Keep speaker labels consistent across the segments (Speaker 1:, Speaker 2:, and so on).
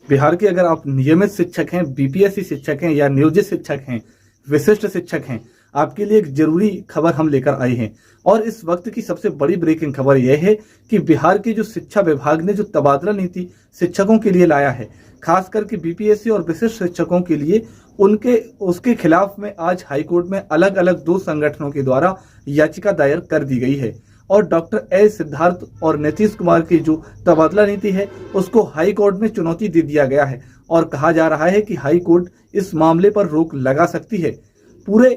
Speaker 1: बिहार के अगर आप नियमित शिक्षक हैं, बीपीएससी शिक्षक हैं या नियोजित शिक्षक हैं, विशिष्ट शिक्षक हैं, आपके लिए एक जरूरी खबर हम लेकर आए हैं। और इस वक्त की सबसे बड़ी ब्रेकिंग खबर यह है कि बिहार की जो शिक्षा विभाग ने जो तबादला नीति शिक्षकों के लिए लाया है, खास करके बीपीएससी और विशिष्ट शिक्षकों के लिए, उसके खिलाफ में आज हाईकोर्ट में अलग अलग 2 संगठनों के द्वारा याचिका दायर कर दी गई है। और डॉक्टर ए सिद्धार्थ और नीतीश कुमार की जो तबादला नीति है उसको हाई कोर्ट में चुनौती दे दिया गया है और कहा जा रहा है कि हाई कोर्ट इस मामले पर रोक लगा सकती है। पूरे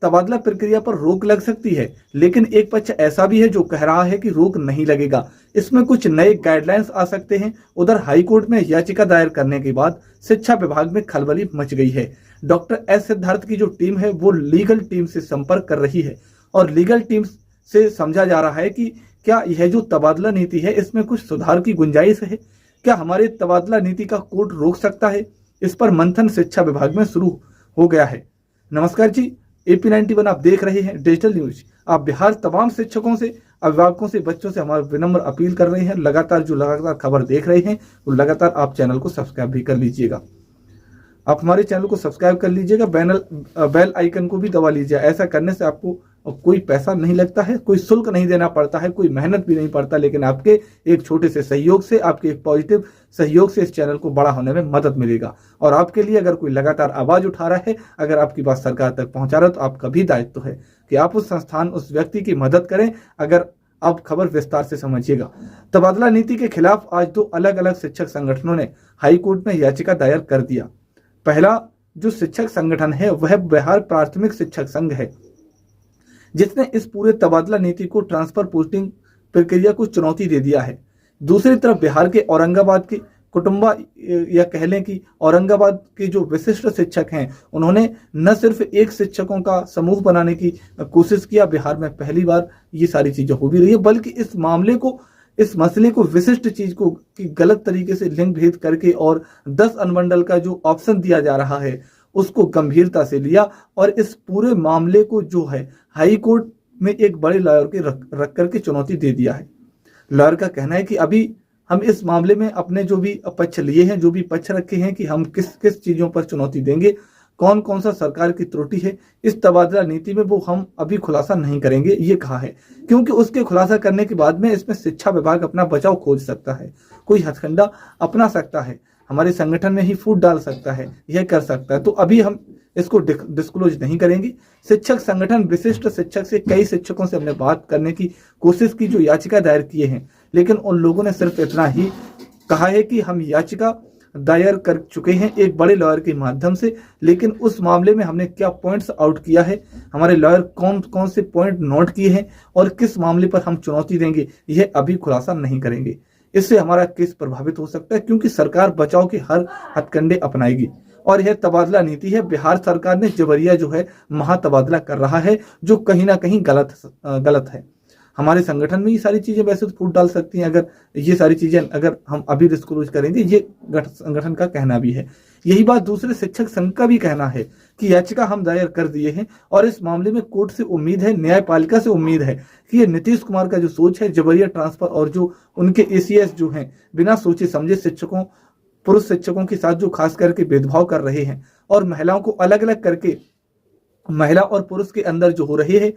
Speaker 1: तबादला प्रक्रिया पर रोक लग सकती है, लेकिन एक पक्ष ऐसा भी है जो कह रहा है कि रोक नहीं लगेगा, इसमें कुछ नए गाइडलाइंस आ सकते हैं। उधर हाई कोर्ट में याचिका दायर करने के बाद शिक्षा विभाग में खलबली मच गई है। डॉक्टर एस सिद्धार्थ की जो टीम है वो लीगल टीम से संपर्क कर रही है और लीगल टीम से समझा जा रहा है कि क्या यह जो तबादला नीति है इसमें कुछ सुधार की गुंजाइश है, क्या हमारे तबादला नीति का कोर्ट रोक सकता है। इस पर मंथन शिक्षा विभाग में शुरू हो गया है। नमस्कार जी, AP 91 आप देख रहे हैं डिजिटल न्यूज। आप बिहार तमाम शिक्षकों से, अभिभावकों से, बच्चों से हमारा विनम्र अपील कर रहे हैं, लगातार खबर देख रहे हैं तो लगातार आप चैनल को सब्सक्राइब भी कर लीजिएगा। आप हमारे चैनल को सब्सक्राइब कर लीजिएगा, बेल आइकन को भी दबा लीजिए। ऐसा करने से आपको कोई पैसा नहीं लगता है, कोई शुल्क नहीं देना पड़ता है, कोई मेहनत भी नहीं पड़ता, लेकिन आपके एक छोटे से सहयोग से, आपके एक पॉजिटिव सहयोग से इस चैनल को बड़ा होने में मदद मिलेगा। और आपके लिए अगर कोई लगातार आवाज उठा रहा है, अगर आपकी बात सरकार तक पहुंचा रहा है, तो आपका भी दायित्व है कि आप उस संस्थान, उस व्यक्ति की मदद करें। अगर आप खबर विस्तार से समझिएगा। तबादला नीति के खिलाफ आज 2 अलग अलग शिक्षक संगठनों ने हाई कोर्ट में याचिका दायर कर दिया। पहला जो शिक्षक संगठन है वह बिहार प्राथमिक शिक्षक संघ है, जिसने इस पूरे तबादला नीति को, ट्रांसफर पोस्टिंग प्रक्रिया को चुनौती दे दिया है। दूसरी तरफ बिहार के औरंगाबाद के कुटुंबा, या कह लें कि औरंगाबाद के जो विशिष्ट शिक्षक हैं, उन्होंने न सिर्फ एक शिक्षकों का समूह बनाने की कोशिश किया, बिहार में पहली बार ये सारी चीजें हो भी रही है, बल्कि इस मसले को, विशिष्ट चीज को कि गलत तरीके से लिंग भेद करके और 10 अनुमंडल का जो ऑप्शन दिया जा रहा है उसको गंभीरता से लिया और इस पूरे मामले को जो है हाई कोर्ट में एक बड़े लॉयर के रख करके चुनौती दे दिया है। लॉयर का कहना है कि अभी हम इस मामले में अपने जो भी पक्ष लिए हैं, जो भी पक्ष रखे हैं, कि हम किस किस चीजों पर चुनौती देंगे, कौन कौन सा सरकार की त्रुटि है इस तबादला नीति में, वो हम अभी खुलासा नहीं करेंगे, ये कहा है। क्योंकि उसके खुलासा करने के बाद में इसमें शिक्षा विभाग अपना बचाव खोज सकता है, कोई हथकंडा अपना सकता है, हमारे संगठन में ही फूट डाल सकता है, यह कर सकता है। तो अभी हम इसको डिस्क्लोज नहीं करेंगे। शिक्षक संगठन, विशिष्ट शिक्षक से, कई शिक्षकों से हमने बात करने की कोशिश की जो याचिका दायर किए हैं, लेकिन उन लोगों ने सिर्फ इतना ही कहा है कि हम याचिका दायर कर चुके हैं एक बड़े लॉयर के माध्यम से, लेकिन उस मामले में हमने क्या पॉइंट्स आउट किया है, हमारे लॉयर कौन कौन से पॉइंट नोट किए हैं और किस मामले पर हम चुनौती देंगे, यह अभी खुलासा नहीं करेंगे। इससे हमारा केस प्रभावित हो सकता है, क्योंकि सरकार बचाव के हर हथकंडे अपनाएगी और यह तबादला नीति है। बिहार सरकार ने जबरिया जो है महातबादला कर रहा है, जो कहीं ना कहीं गलत है। हमारे संगठन में ये सारी चीजें वैसे तो फूट डाल सकती हैं, अगर ये सारी चीजें अगर हम अभी डिस्क्लोज करेंगे, ये संगठन का कहना भी है। यही बात दूसरे शिक्षक संघ का भी कहना है कि याचिका हम दायर कर दिए हैं और इस मामले में कोर्ट से उम्मीद है, न्यायपालिका से उम्मीद है कि ये नीतीश कुमार का जो सोच है, जबरिया ट्रांसफर और जो उनके ACS जो हैं, बिना सोचे समझे शिक्षकों, पुरुष शिक्षकों के साथ जो खास करके भेदभाव कर रहे हैं और महिलाओं को अलग अलग करके, महिला और पुरुष के अंदर जो हो रहे हैं,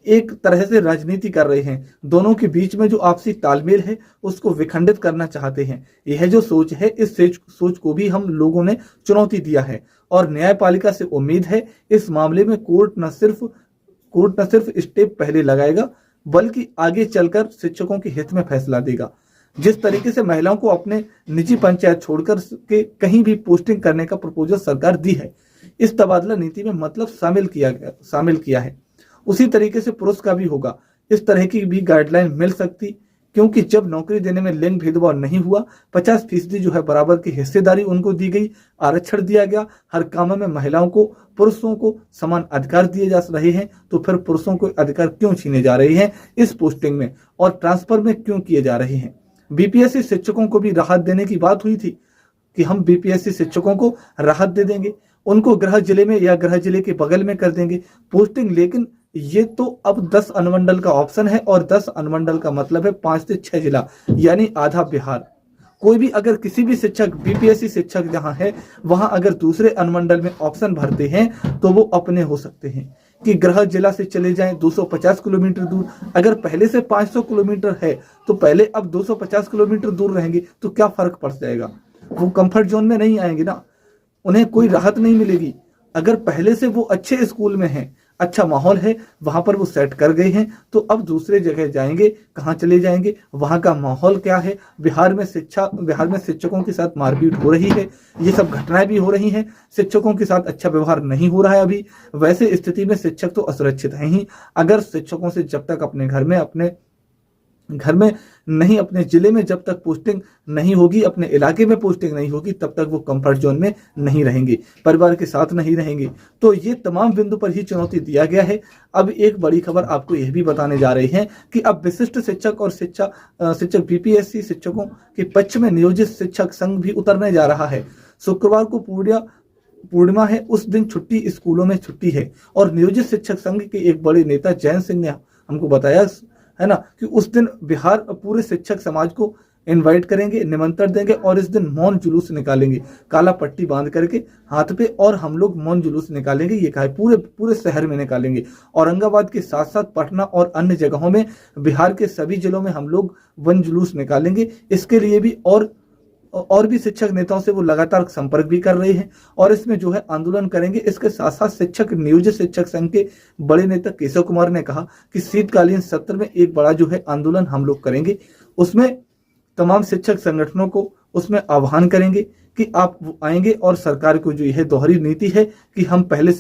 Speaker 1: एक तरह से राजनीति कर रहे हैं, दोनों के बीच में जो आपसी तालमेल है उसको विखंडित करना चाहते हैं। यह जो सोच है, इस सोच को भी हम लोगों ने चुनौती दिया है और न्यायपालिका से उम्मीद है इस मामले में कोर्ट न सिर्फ स्टेप पहले लगाएगा, बल्कि आगे चलकर शिक्षकों के हित में फैसला देगा। जिस तरीके से महिलाओं को अपने निजी पंचायत छोड़कर के कहीं भी पोस्टिंग करने का प्रपोजल सरकार दी है, इस तबादला नीति में मतलब शामिल किया है, उसी तरीके से पुरुष का भी होगा। इस तरह की भी गाइडलाइन मिल सकती, क्योंकि जब नौकरी देने में लिंग भेदभाव नहीं हुआ, 50% जो है बराबर की हिस्सेदारी उनको दी गई, आरक्षण दिया गया, हर काम में महिलाओं को, पुरुषों को समान अधिकार दिए जा रहे हैं, तो फिर पुरुषों को अधिकार क्यों छीने जा रहे हैं इस पोस्टिंग में और ट्रांसफर में क्यों किए जा रहे हैं। बीपीएससी शिक्षकों को भी राहत देने की बात हुई थी कि हम बीपीएससी शिक्षकों को राहत दे देंगे, उनको गृह जिले में या गृह जिले के बगल में कर देंगे पोस्टिंग, लेकिन ये तो अब 10 अनुमंडल का ऑप्शन है और 10 अनुमंडल का मतलब है 5 से 6 जिला, यानी आधा बिहार। कोई भी अगर किसी भी शिक्षक बीपीएससी शिक्षक जहां है वहां अगर दूसरे अनुमंडल में ऑप्शन भरते हैं तो वो अपने हो सकते हैं कि गृह जिला से चले जाएं 250 किलोमीटर दूर। अगर पहले से 500 किलोमीटर है तो पहले अब 250 किलोमीटर दूर रहेंगे तो क्या फर्क पड़ जाएगा, वो कंफर्ट जोन में नहीं आएंगे ना, उन्हें कोई राहत नहीं मिलेगी। अगर पहले से वो अच्छे स्कूल में हैं, अच्छा माहौल है, वहां पर वो सेट कर गए हैं, तो अब दूसरे जगह जाएंगे, कहाँ चले जाएंगे, वहां का माहौल क्या है। बिहार में शिक्षकों के साथ मारपीट हो रही है, ये सब घटनाएं भी हो रही हैं, शिक्षकों के साथ अच्छा व्यवहार नहीं हो रहा है अभी। वैसे स्थिति में शिक्षक तो असुरक्षित हैं ही। अगर शिक्षकों से जब तक अपने घर में नहीं, अपने जिले में जब तक पोस्टिंग नहीं होगी, अपने इलाके में पोस्टिंग नहीं होगी, तब तक वो कंफर्ट जोन में नहीं रहेंगे, परिवार के साथ नहीं रहेंगे। तो ये तमाम बिंदु पर ही चुनौती दिया गया है। अब एक बड़ी खबर आपको यह भी बताने जा रहे हैं कि अब विशिष्ट शिक्षक और शिक्षक बीपीएससी शिक्षकों के पक्ष में नियोजित शिक्षक संघ भी उतरने जा रहा है। शुक्रवार को पूर्णिमा है, उस दिन छुट्टी, स्कूलों में छुट्टी है। और नियोजित शिक्षक संघ के एक बड़े नेता जयंत सिंह ने हमको बताया है ना कि उस दिन बिहार पूरे शिक्षक समाज को इनवाइट करेंगे, निमंत्रण देंगे और इस दिन मौन जुलूस निकालेंगे, काला पट्टी बांध करके हाथ पे, और हम लोग मौन जुलूस निकालेंगे। ये कहा पूरे शहर में निकालेंगे। औरंगाबाद के साथ साथ पटना और अन्य जगहों में, बिहार के सभी जिलों में हम लोग वन जुलूस निकालेंगे। इसके लिए भी और भी शिक्षक नेताओं से वो लगातार संपर्क भी कर रहे हैं और इसमें जो है आंदोलन करेंगे। इसके साथ साथ नियोजित शिक्षक संघ के बड़े नेता केशव कुमार ने कहा कि शीतकालीन सत्र में एक बड़ा जो है आंदोलन हम लोग करेंगे, उसमें तमाम शिक्षक संगठनों को उसमें आह्वान करेंगे कि आप आएंगे और सरकार को जो यह दोहरी नीति है कि हम पहले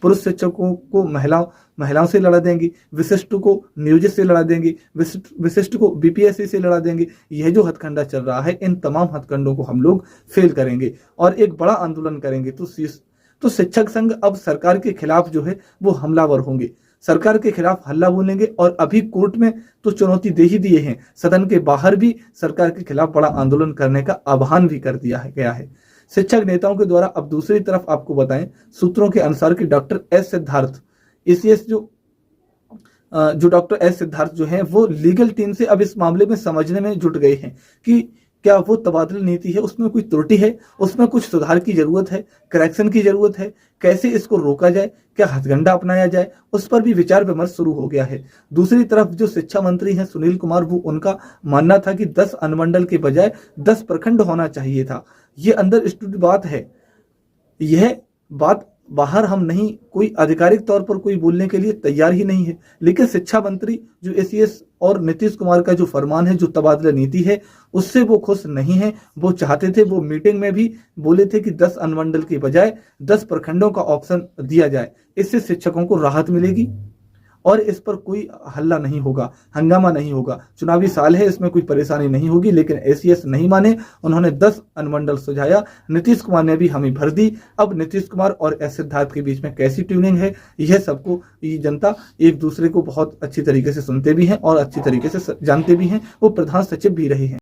Speaker 1: पुरुष शिक्षकों को महिलाओं से लड़ा देंगे, विशिष्ट को नियोजित से लड़ा देंगे, विशिष्ट को बीपीएससी से लड़ा देंगे। यह जो हथकंडा चल रहा है, इन तमाम हथकंडों को हम लोग फेल करेंगे और एक बड़ा आंदोलन करेंगे। तो शिक्षक संघ अब सरकार के खिलाफ जो है वो हमलावर होंगे, सरकार के खिलाफ हल्ला बोलेंगे और अभी कोर्ट में तो चुनौती दे ही दिए हैं, सदन के बाहर भी सरकार के खिलाफ बड़ा आंदोलन करने का आह्वान भी कर दिया गया है शिक्षक नेताओं के द्वारा। अब दूसरी तरफ आपको बताएं, सूत्रों के अनुसार कि डॉक्टर एस सिद्धार्थ एसीएस जो डॉक्टर एस सिद्धार्थ जो हैं वो लीगल टीम से अब इस मामले में समझने में जुट गए हैं कि क्या वो तबादला नीति है उसमें कोई त्रुटि है, उसमें कुछ सुधार की जरूरत है, करेक्शन की जरूरत है, कैसे इसको रोका जाए, क्या हथकंडा अपनाया जाए, उस पर भी विचार विमर्श शुरू हो गया है। दूसरी तरफ जो शिक्षा मंत्री हैं सुनील कुमार, वो उनका मानना था कि 10 अनुमंडल के बजाय 10 प्रखंड होना चाहिए था। ये अंडरस्टूड बात है, यह बात बाहर हम नहीं, कोई आधिकारिक तौर पर कोई बोलने के लिए तैयार ही नहीं है। लेकिन शिक्षा मंत्री जो एसीएस और नीतीश कुमार का जो फरमान है, जो तबादला नीति है, उससे वो खुश नहीं है। वो चाहते थे, वो मीटिंग में भी बोले थे कि 10 अनुमंडल के बजाय 10 प्रखंडों का ऑप्शन दिया जाए, इससे शिक्षकों को राहत मिलेगी और इस पर कोई हल्ला नहीं होगा, हंगामा नहीं होगा। चुनावी साल है, इसमें कोई परेशानी नहीं होगी। लेकिन एसीएस नहीं माने, उन्होंने 10 अनुमंडल सुझाया, नीतीश कुमार ने भी हामी भर दी। अब नीतीश कुमार और एस सिद्धार्थ के बीच में कैसी ट्यूनिंग है, यह सबको, ये जनता एक दूसरे को बहुत अच्छी तरीके से सुनते भी हैं और अच्छी तरीके से जानते भी हैं। वो प्रधान सचिव भी रहे हैं।